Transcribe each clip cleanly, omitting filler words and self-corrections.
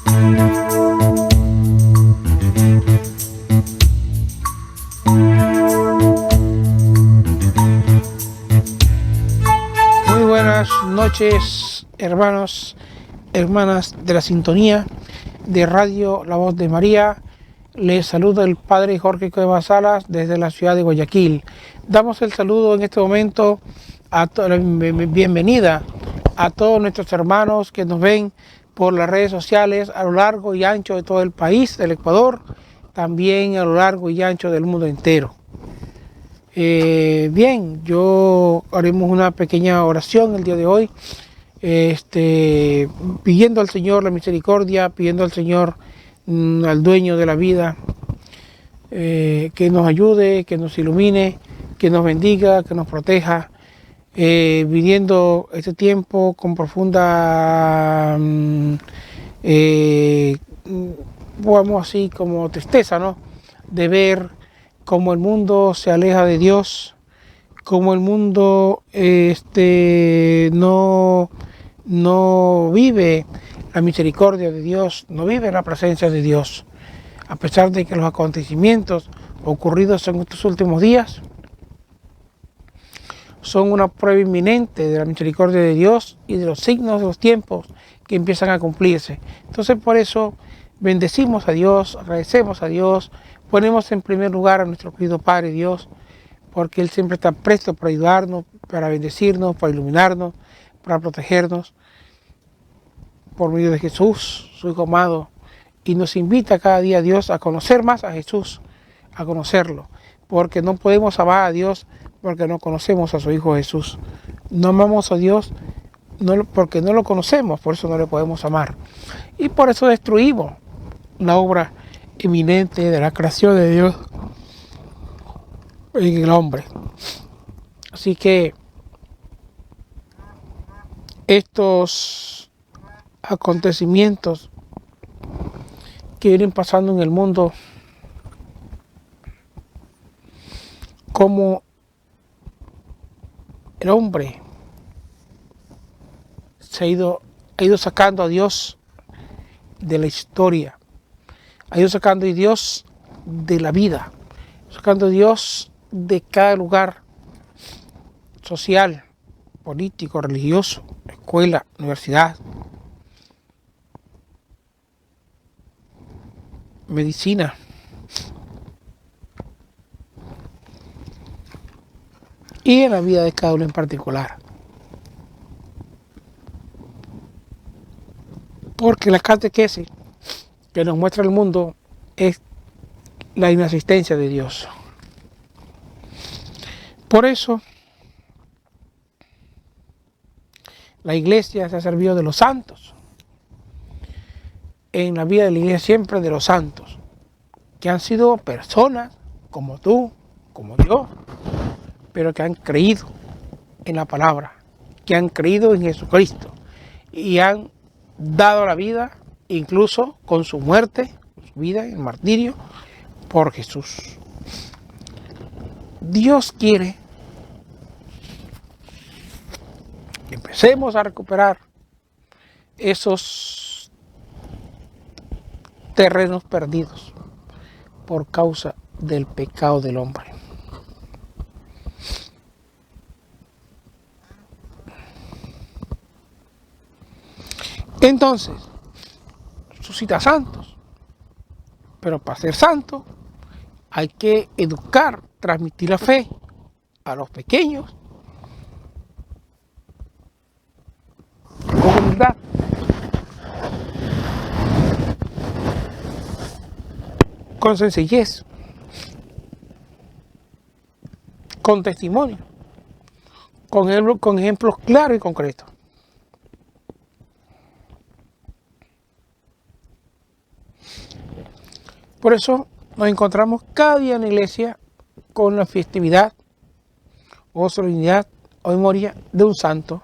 Muy buenas noches, hermanos, hermanas de la sintonía de Radio La Voz de María. Les saluda el Padre Jorge Cuevas Salas desde la ciudad de Guayaquil. Damos el saludo en este momento, la bienvenida a todos nuestros hermanos que nos ven por las redes sociales a lo largo y ancho de todo el país, del Ecuador, también a lo largo y ancho del mundo entero. Bien, yo haremos una pequeña oración el día de hoy, pidiendo al Señor la misericordia, pidiendo al Señor, al dueño de la vida, que nos ayude, que nos ilumine, que nos bendiga, que nos proteja, viviendo este tiempo con profunda, vamos así como tristeza, ¿no? De ver cómo el mundo se aleja de Dios, cómo el mundo no vive la misericordia de Dios, no vive la presencia de Dios, a pesar de que los acontecimientos ocurridos en estos últimos días son una prueba inminente de la misericordia de Dios y de los signos de los tiempos que empiezan a cumplirse. Entonces, por eso bendecimos a Dios, agradecemos a Dios, ponemos en primer lugar a nuestro querido Padre Dios, porque Él siempre está presto para ayudarnos, para bendecirnos, para iluminarnos, para protegernos, por medio de Jesús, su Hijo amado, y nos invita cada día a Dios a conocer más a Jesús, a conocerlo, porque no podemos amar a Dios porque no conocemos a su Hijo Jesús. No amamos a Dios porque no lo conocemos, por eso no le podemos amar. Y por eso destruimos la obra eminente de la creación de Dios en el hombre. Así que estos acontecimientos que vienen pasando en el mundo, como el hombre ha ido sacando a Dios de la historia, ha ido sacando a Dios de la vida, sacando a Dios de cada lugar social, político, religioso, escuela, universidad, medicina. Y en la vida de cada uno en particular. Porque la catequesis que nos muestra el mundo es la inexistencia de Dios. Por eso la iglesia se ha servido de los santos. En la vida de la iglesia siempre de los santos, que han sido personas como tú, como yo, pero que han creído en la palabra, que han creído en Jesucristo y han dado la vida, incluso con su muerte, con su vida en el martirio, por Jesús. Dios quiere que empecemos a recuperar esos terrenos perdidos por causa del pecado del hombre. Entonces, suscita santos, pero para ser santo hay que educar, transmitir la fe a los pequeños con humildad, con sencillez, con testimonio, con ejemplos claros y concretos. Por eso nos encontramos cada día en la iglesia con la festividad o solemnidad o memoria de un santo.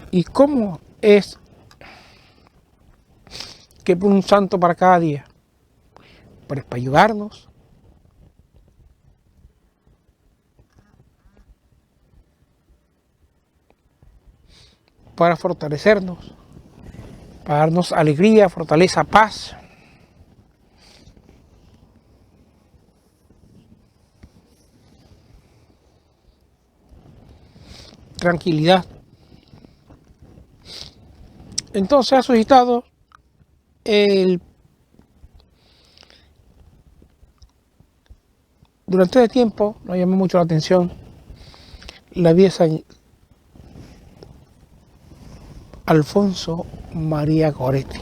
¿Y cómo es que un santo para cada día? Pues para ayudarnos, para fortalecernos, para darnos alegría, fortaleza, paz. Tranquilidad. Entonces ha suscitado durante este tiempo, nos llamó mucho la atención la vida de San Alfonso María Goretti,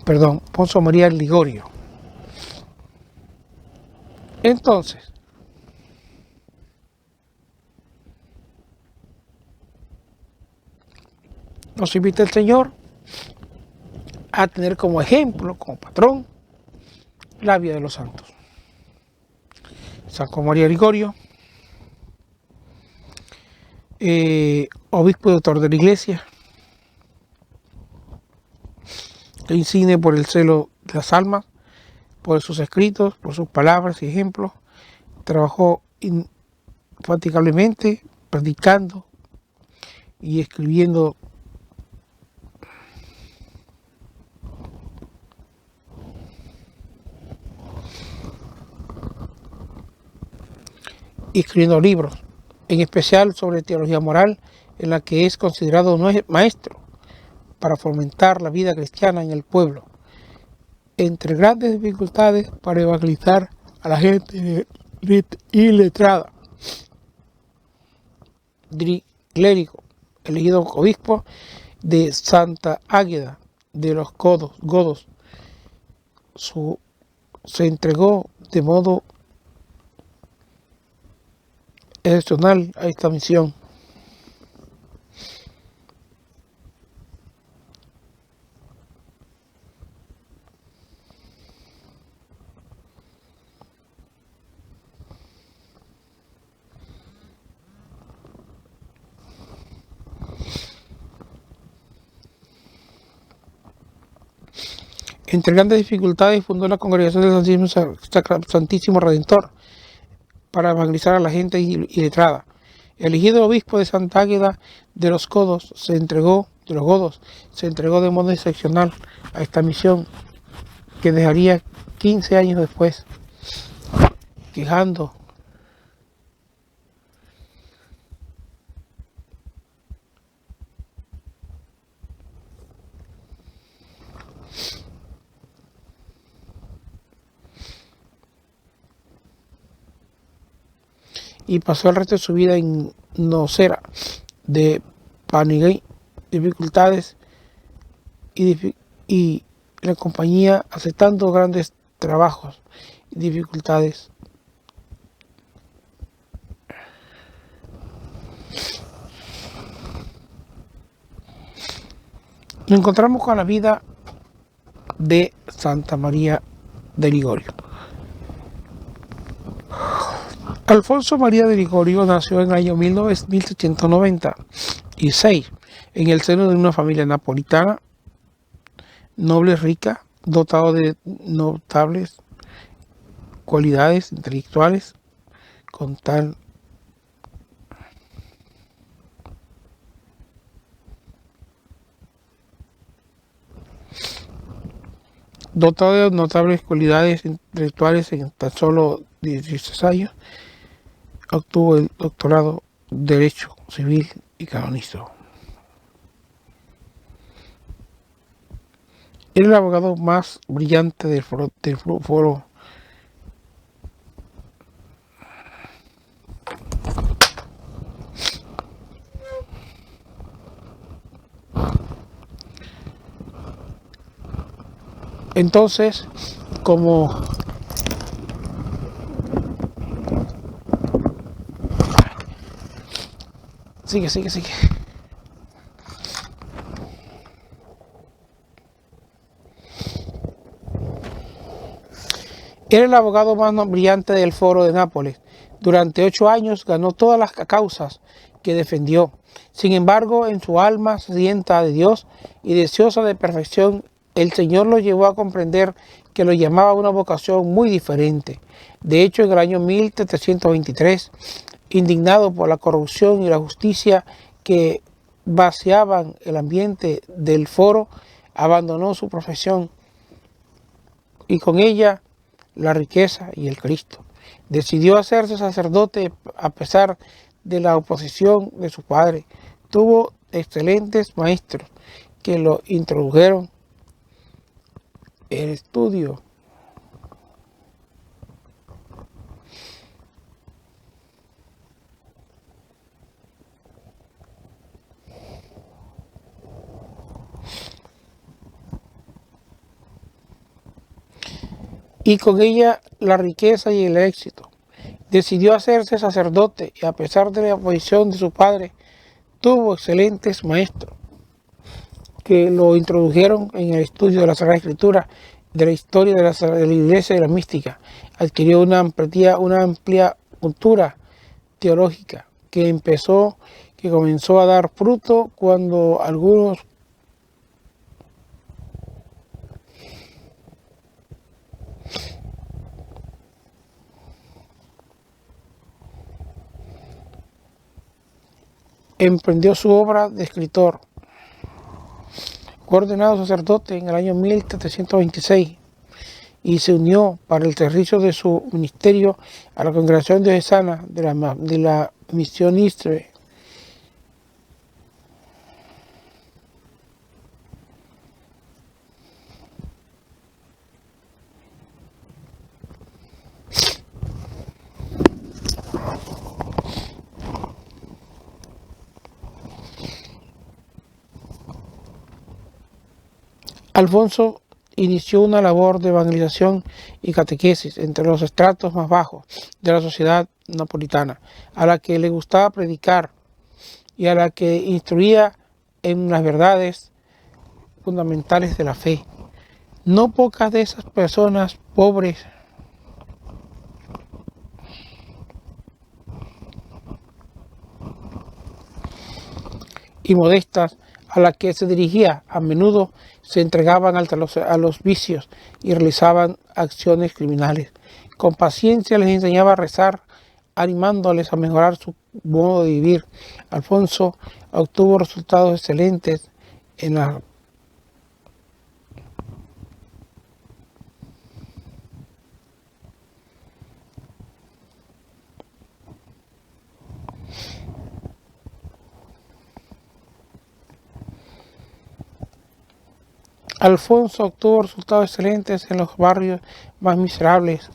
perdón, Alfonso María Ligorio. Entonces, nos invita el Señor a tener como ejemplo, como patrón, la vida de los santos. San María Ligorio, obispo y doctor de la Iglesia, insigne por el celo de las almas, por sus escritos, por sus palabras y ejemplos. Trabajó infatigablemente, predicando y escribiendo libros, en especial sobre teología moral, en la que es considerado maestro para fomentar la vida cristiana en el pueblo, entre grandes dificultades para evangelizar a la gente iletrada. Clérigo, elegido obispo de Santa Águeda de los Godos, se entregó de modo excepcional a esta misión. Entre grandes dificultades fundó la Congregación del Santísimo Redentor para evangelizar a la gente iletrada. Elegido obispo de Santa Águeda de los Godos, se entregó de modo excepcional a esta misión, que dejaría 15 años después, quejando y pasó el resto de su vida en Nocera de Panigay, dificultades y la compañía aceptando grandes trabajos y dificultades. Nos encontramos con la vida de Santa María de Ligorio. Alfonso María de Ligorio nació en el año 1796 en el seno de una familia napolitana, noble, rica, dotado de notables cualidades intelectuales, dotado de notables cualidades intelectuales en tan solo 16 años. Obtuvo el doctorado en Derecho Civil y Canónico. Era el abogado más brillante del foro. Entonces, como Sigue. Era el abogado más brillante del Foro de Nápoles. Durante 8 años ganó todas las causas que defendió. Sin embargo, en su alma sedienta de Dios y deseosa de perfección, el Señor lo llevó a comprender que lo llamaba a una vocación muy diferente. De hecho, en el año 1723, indignado por la corrupción y la justicia que vaciaban el ambiente del foro, abandonó su profesión y con ella la riqueza y el Cristo. Decidió hacerse sacerdote a pesar de la oposición de su padre. Tuvo excelentes maestros que lo introdujeron en el estudio. Y con ella la riqueza y el éxito. Decidió hacerse sacerdote y a pesar de la oposición de su padre, tuvo excelentes maestros que lo introdujeron en el estudio de la Sagrada Escritura, de la historia de la Iglesia y de la mística. Adquirió una amplia cultura teológica que comenzó a dar fruto cuando algunos emprendió su obra de escritor. Fue ordenado sacerdote en el año 1726 y se unió para el servicio de su ministerio a la congregación diocesana de la Misión Istre. Alfonso inició una labor de evangelización y catequesis entre los estratos más bajos de la sociedad napolitana, a la que le gustaba predicar y a la que instruía en las verdades fundamentales de la fe. No pocas de esas personas pobres y modestas a las que se dirigía a menudo se entregaban a los vicios y realizaban acciones criminales. Con paciencia les enseñaba a rezar, animándoles a mejorar su modo de vivir. Alfonso obtuvo resultados excelentes en la Alfonso obtuvo resultados excelentes en los barrios más miserables.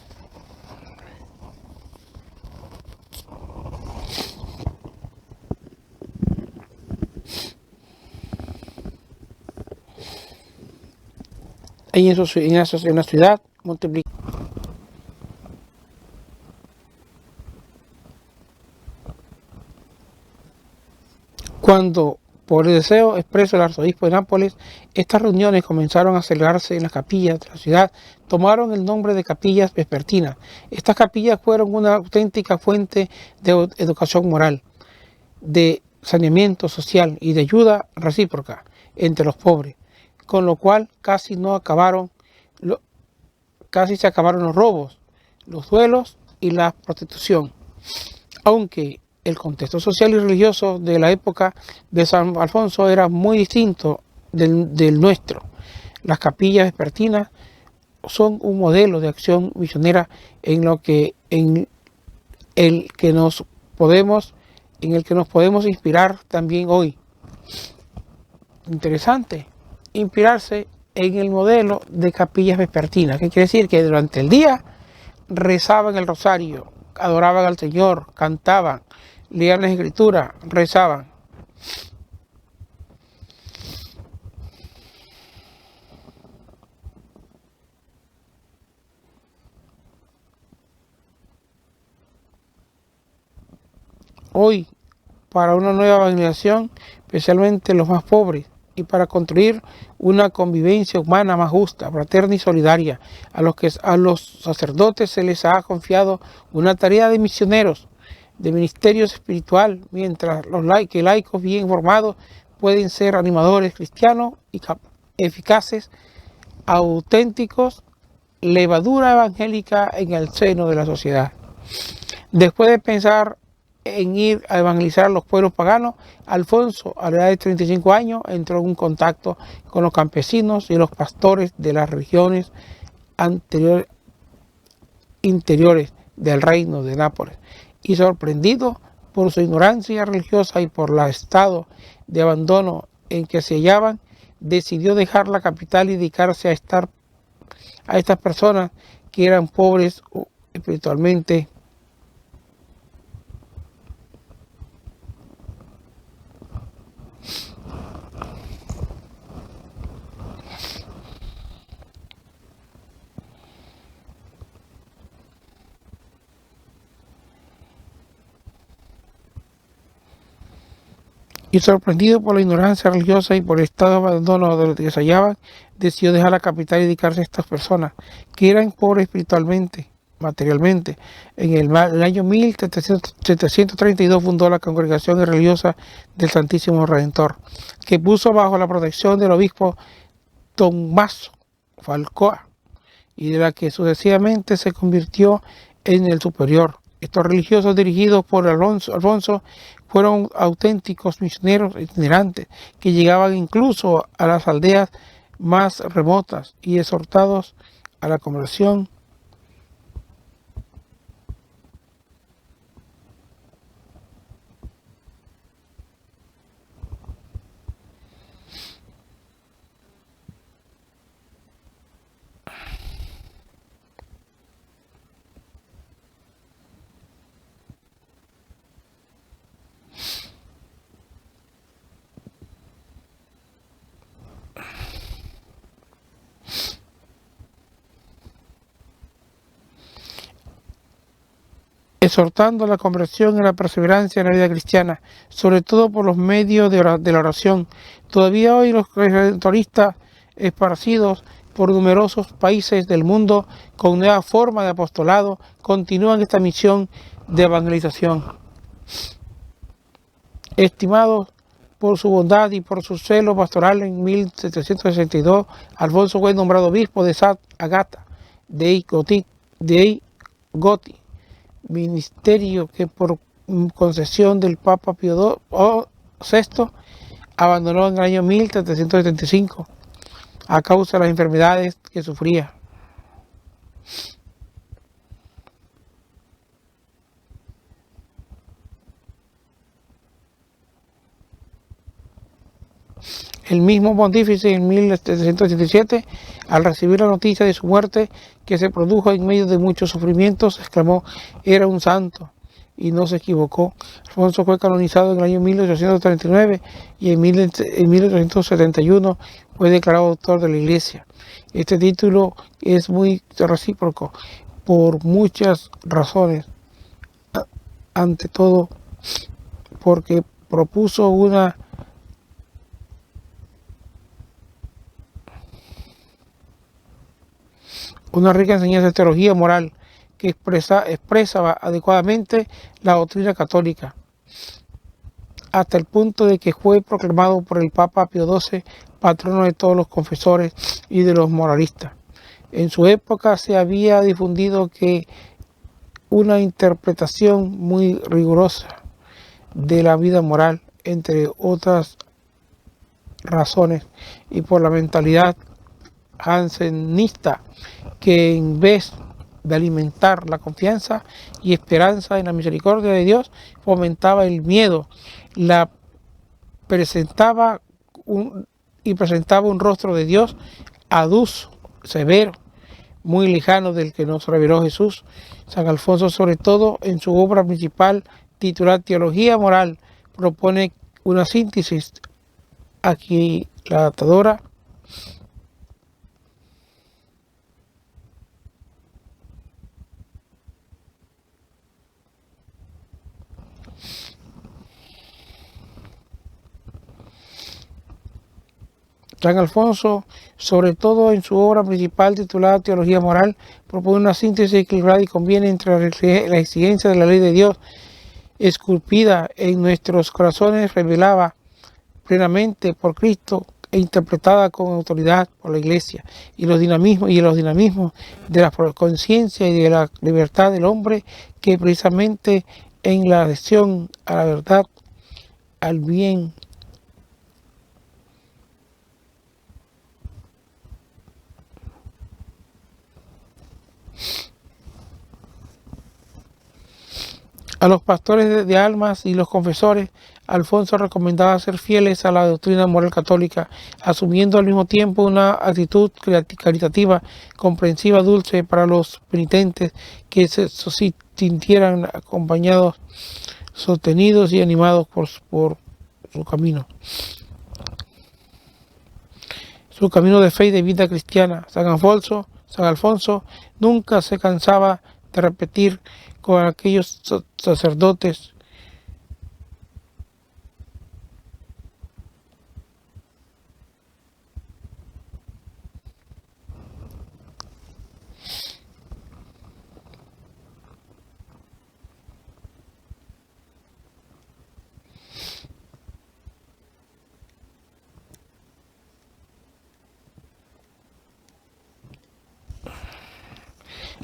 En la ciudad multiplicó. Cuando, por el deseo expreso del arzobispo de Nápoles, estas reuniones comenzaron a celebrarse en las capillas de la ciudad, tomaron el nombre de capillas vespertinas. Estas capillas fueron una auténtica fuente de educación moral, de saneamiento social y de ayuda recíproca entre los pobres, con lo cual casi se acabaron los robos, los duelos y la prostitución. Aunque el contexto social y religioso de la época de San Alfonso era muy distinto del nuestro. Las capillas vespertinas son un modelo de acción misionera en el que nos podemos inspirar también hoy. Interesante, inspirarse en el modelo de capillas vespertinas, que quiere decir que durante el día rezaban el rosario, adoraban al Señor, cantaban, leían las escrituras, rezaban. Hoy, para una nueva evangelización, especialmente los más pobres, y para construir una convivencia humana más justa, fraterna y solidaria, a los sacerdotes se les ha confiado una tarea de misioneros, de ministerio espiritual, mientras que laicos bien formados pueden ser animadores cristianos y eficaces, auténticos, levadura evangélica en el seno de la sociedad. Después de pensar en ir a evangelizar a los pueblos paganos, Alfonso, a la edad de 35 años, entró en un contacto con los campesinos y los pastores de las regiones interiores del reino de Nápoles, y sorprendido por su ignorancia religiosa y por el estado de abandono en que se hallaban, decidió dejar la capital y dedicarse a estas personas que eran pobres espiritualmente. Y sorprendido por la ignorancia religiosa y por el estado de abandono de los que se hallaban, decidió dejar la capital y dedicarse a estas personas, que eran pobres espiritualmente, materialmente. En el año 1732 fundó la Congregación Religiosa del Santísimo Redentor, que puso bajo la protección del obispo Tommaso Falcoa, y de la que sucesivamente se convirtió en el superior. Estos religiosos, dirigidos por Alfonso, fueron auténticos misioneros itinerantes que llegaban incluso a las aldeas más remotas y exhortados a la conversión. Exhortando la conversión y la perseverancia en la vida cristiana, sobre todo por los medios de la oración. Todavía hoy los redentoristas esparcidos por numerosos países del mundo con nueva forma de apostolado continúan esta misión de evangelización. Estimados por su bondad y por su celo pastoral, en 1762 Alfonso fue nombrado obispo de Sant Agata dei Goti, ministerio que por concesión del Papa Pío VI abandonó en el año 1775 a causa de las enfermedades que sufría. El mismo pontífice en 1787, al recibir la noticia de su muerte, que se produjo en medio de muchos sufrimientos, exclamó: era un santo, y no se equivocó. Alfonso fue canonizado en el año 1839 y en 1871 fue declarado doctor de la Iglesia. Este título es muy recíproco por muchas razones. Ante todo, porque propuso una rica enseñanza de teología moral que expresaba adecuadamente la doctrina católica, hasta el punto de que fue proclamado por el Papa Pío XII patrono de todos los confesores y de los moralistas. En su época se había difundido que una interpretación muy rigurosa de la vida moral, entre otras razones, y por la mentalidad jansenista, que en vez de alimentar la confianza y esperanza en la misericordia de Dios, fomentaba el miedo, presentaba un rostro de Dios adusto, severo, muy lejano del que nos reveló Jesús. San Alfonso, sobre todo en su obra principal titulada Teología Moral, propone una síntesis aquilatadora San Alfonso, sobre todo en su obra principal titulada Teología Moral, propone una síntesis equilibrada y conviene entre la exigencia de la ley de Dios, esculpida en nuestros corazones, revelada plenamente por Cristo e interpretada con autoridad por la Iglesia, y los dinamismos de la conciencia y de la libertad del hombre, que precisamente en la adhesión a la verdad, al bien. A los pastores de almas y los confesores, Alfonso recomendaba ser fieles a la doctrina moral católica, asumiendo al mismo tiempo una actitud caritativa, comprensiva, dulce para los penitentes que se sintieran acompañados, sostenidos y animados por su camino. Su camino de fe y de vida cristiana. San Alfonso nunca se cansaba de repetir con aquellos sacerdotes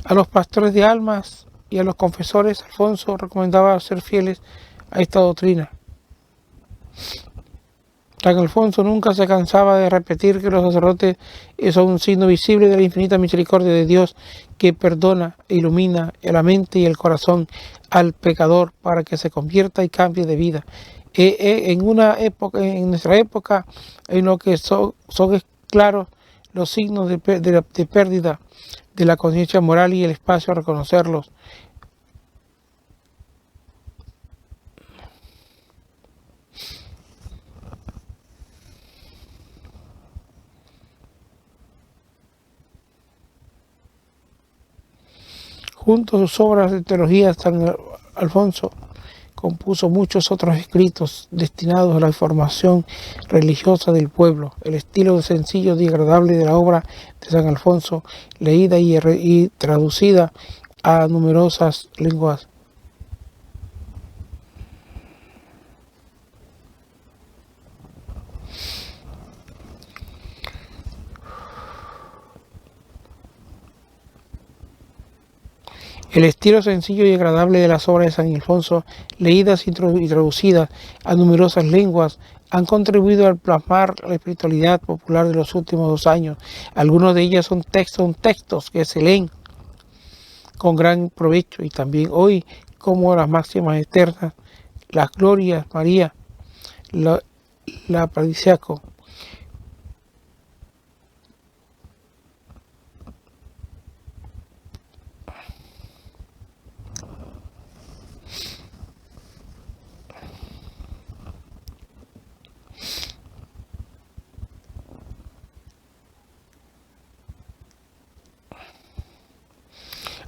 a los pastores de almas y a los confesores. Alfonso recomendaba ser fieles a esta doctrina. San Alfonso nunca se cansaba de repetir que los sacerdotes son un signo visible de la infinita misericordia de Dios, que perdona e ilumina la mente y el corazón al pecador para que se convierta y cambie de vida. En nuestra época, en lo que son claros los signos de pérdida de la conciencia moral y el espacio a reconocerlos. Junto a sus obras de teología, San Alfonso compuso muchos otros escritos destinados a la información religiosa del pueblo. El estilo sencillo y agradable de la obra de San Alfonso, leída y traducida a numerosas lenguas. El estilo sencillo y agradable de las obras de San Alfonso, leídas y traducidas a numerosas lenguas, han contribuido a plasmar la espiritualidad popular de los últimos 2 años. Algunos de ellas son textos que se leen con gran provecho y también hoy, como las máximas eternas, las glorias María, la Paradisiaco.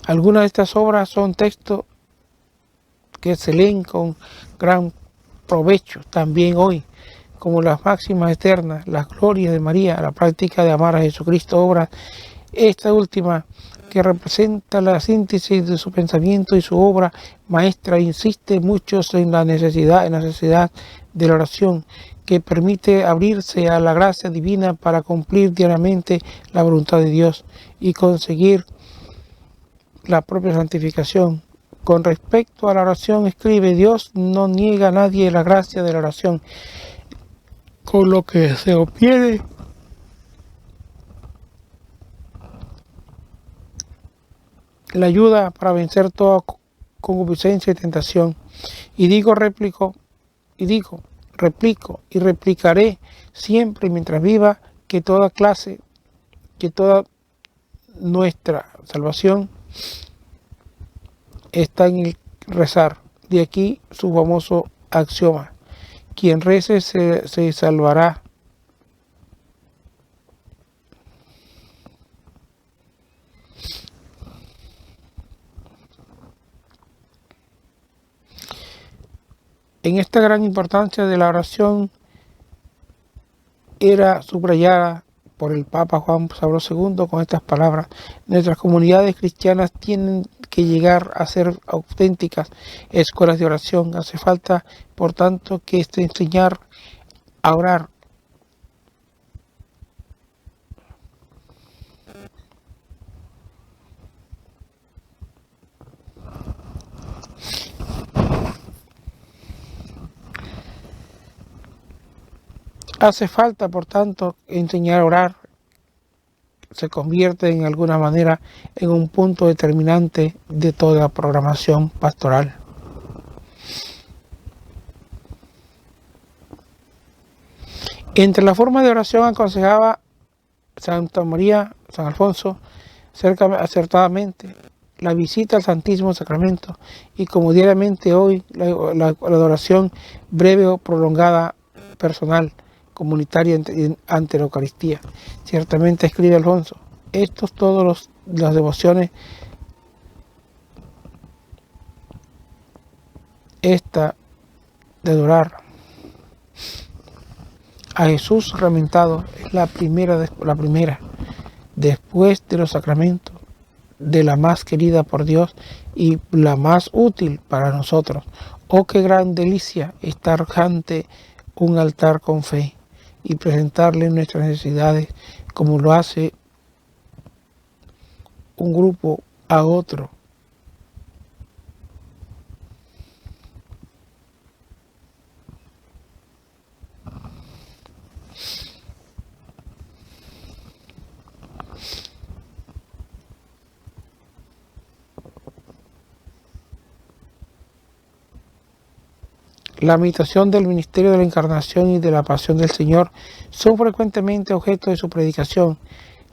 Algunas de estas obras son textos que se leen con gran provecho también hoy, como las máximas eternas, las glorias de María, la práctica de amar a Jesucristo, obra esta última que representa la síntesis de su pensamiento y su obra maestra, insiste mucho en la necesidad de la oración, que permite abrirse a la gracia divina para cumplir diariamente la voluntad de Dios y conseguir la propia santificación. Con respecto a la oración, escribe: Dios no niega a nadie la gracia de la oración, con lo que se obtiene la ayuda para vencer toda concupiscencia y tentación. Replico y replicaré siempre mientras viva que toda nuestra salvación está en el rezar. De aquí su famoso axioma: quien rece se salvará. En esta gran importancia de la oración era subrayada por el Papa Juan Pablo II con estas palabras: nuestras comunidades cristianas tienen que llegar a ser auténticas escuelas de oración. Hace falta, por tanto, que enseñar a orar. Hace falta, por tanto, enseñar a orar. Se convierte en alguna manera en un punto determinante de toda programación pastoral. Entre las formas de oración aconsejaba Santa María, San Alfonso, acertadamente la visita al Santísimo Sacramento y como diariamente hoy la adoración breve o prolongada personal comunitaria ante la Eucaristía. Ciertamente escribe Alfonso, estos todos las devociones, esta de adorar a Jesús sacramentado es la primera después de los sacramentos, de la más querida por Dios y la más útil para nosotros. Oh, qué gran delicia estar ante un altar con fe y presentarle nuestras necesidades como lo hace un grupo a otro. La meditación del misterio de la Encarnación y de la Pasión del Señor son frecuentemente objeto de su predicación,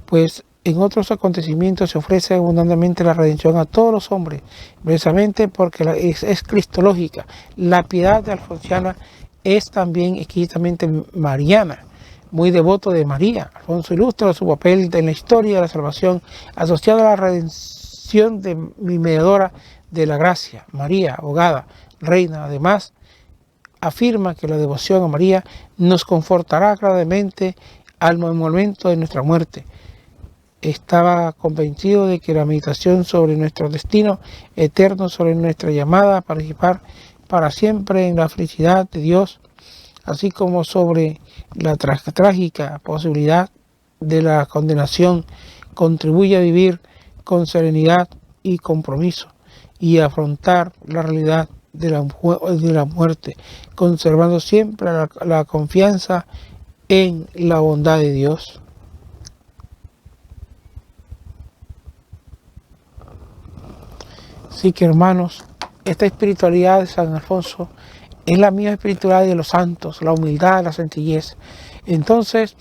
pues en otros acontecimientos se ofrece abundantemente la redención a todos los hombres, precisamente porque es cristológica. La piedad de alfonsiana es también exquisitamente mariana, muy devoto de María. Alfonso ilustra su papel en la historia de la salvación asociado a la redención de mi mediadora de la gracia, María, abogada, reina. Además, afirma que la devoción a María nos confortará gravemente al momento de nuestra muerte. Estaba convencido de que la meditación sobre nuestro destino eterno, sobre nuestra llamada a participar para siempre en la felicidad de Dios, así como sobre la trágica posibilidad de la condenación, contribuye a vivir con serenidad y compromiso y a afrontar la realidad de la muerte, conservando siempre la confianza en la bondad de Dios. Así que, hermanos, esta espiritualidad de San Alfonso es la misma espiritualidad de los santos, la humildad, la sencillez. Entonces,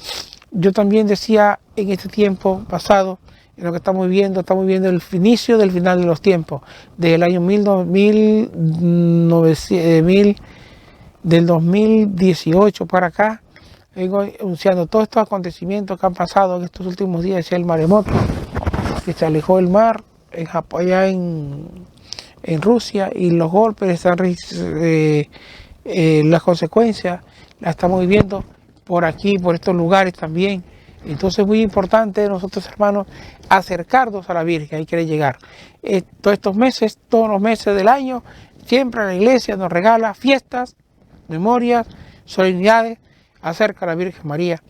yo también decía en este tiempo pasado, en lo que estamos viviendo el inicio del final de los tiempos, del año del 2018 para acá, vengo anunciando todos estos acontecimientos que han pasado en estos últimos días, el maremoto, que se alejó el mar, en Japón, allá en Rusia, y los golpes, las consecuencias las estamos viviendo por aquí, por estos lugares también. Entonces es muy importante nosotros, hermanos, acercarnos a la Virgen, ahí quiere llegar. Todos los meses del año, siempre la Iglesia nos regala fiestas, memorias, solemnidades acerca de la Virgen María.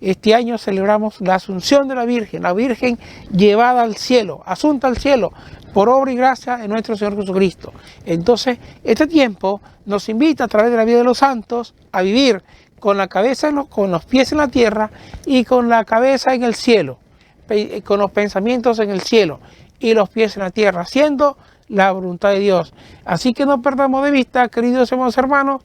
Este año celebramos la Asunción de la Virgen llevada al cielo, asunta al cielo, por obra y gracia de nuestro Señor Jesucristo. Entonces, este tiempo nos invita a través de la vida de los santos a vivir con la cabeza, con los pies en la tierra y con la cabeza en el cielo, con los pensamientos en el cielo y los pies en la tierra, haciendo la voluntad de Dios. Así que no perdamos de vista, queridos hermanos,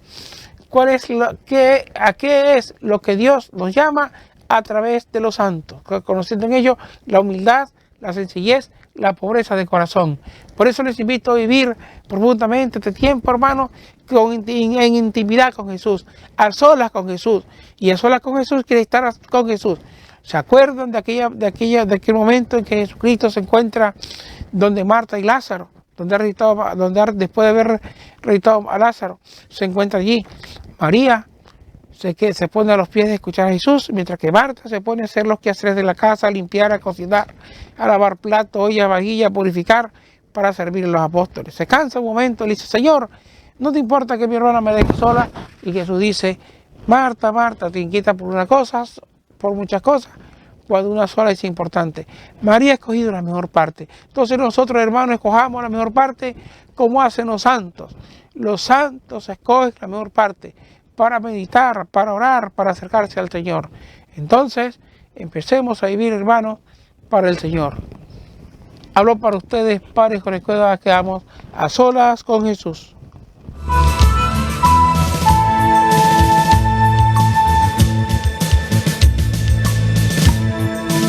a qué es lo que Dios nos llama a través de los santos, conociendo en ellos la humildad, la sencillez, la pobreza de corazón. Por eso les invito a vivir profundamente este tiempo, hermanos, en intimidad con Jesús, a solas con Jesús. Y a solas con Jesús quiere estar con Jesús. ¿Se acuerdan de aquel momento en que Jesucristo se encuentra donde Marta y Lázaro, después de haber resucitado a Lázaro, se encuentra allí? María se pone a los pies de escuchar a Jesús, mientras que Marta se pone a hacer los quehaceres de la casa, a limpiar, a cocinar, a lavar platos, ollas, vajillas, a purificar para servir a los apóstoles. Se cansa un momento y le dice: Señor, ¿no te importa que mi hermana me deje sola? Y Jesús dice: Marta, Marta, te inquieta por muchas cosas, cuando una sola es importante. María ha escogido la mejor parte. Entonces nosotros, hermanos, escojamos la mejor parte como hacen los santos. Los santos escogen la mejor parte para meditar, para orar, para acercarse al Señor. Entonces, empecemos a vivir, hermanos, para el Señor. Hablo para ustedes, padres con los que quedamos a solas con Jesús.